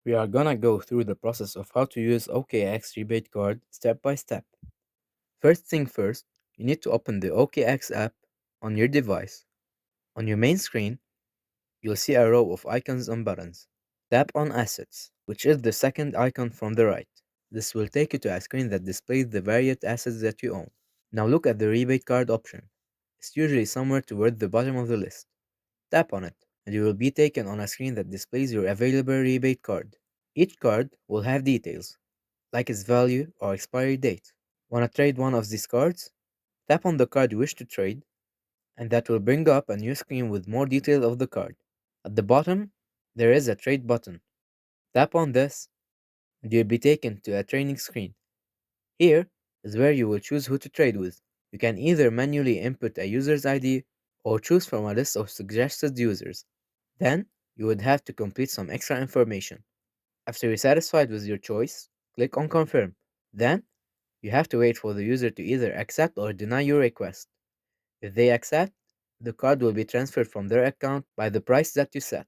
We are gonna go through the process of how to use OKX Rebate Card step by step. First thing first, you need to open the OKX app on your device. On your main screen, you'll see a row of icons and buttons. Tap on Assets, which is the second icon from the right. This will take you to a screen that displays the various assets that you own. Now look at the rebate card option. It's usually somewhere toward the bottom of the list. Tap on it, and you will be taken on a screen that displays your available rebate card. Each card will have details, like its value or expiry date. Want to trade one of these cards? Tap on the card you wish to trade, and that will bring up a new screen with more details of the card. At the bottom, there is a trade button. Tap on this, and you'll be taken to a trading screen. Here is where you will choose who to trade with. You can either manually input a user's ID or choose from a list of suggested users. Then, you would have to complete some extra information. After you're satisfied with your choice, click on Confirm. Then, you have to wait for the user to either accept or deny your request. If they accept, the card will be transferred from their account by the price that you set.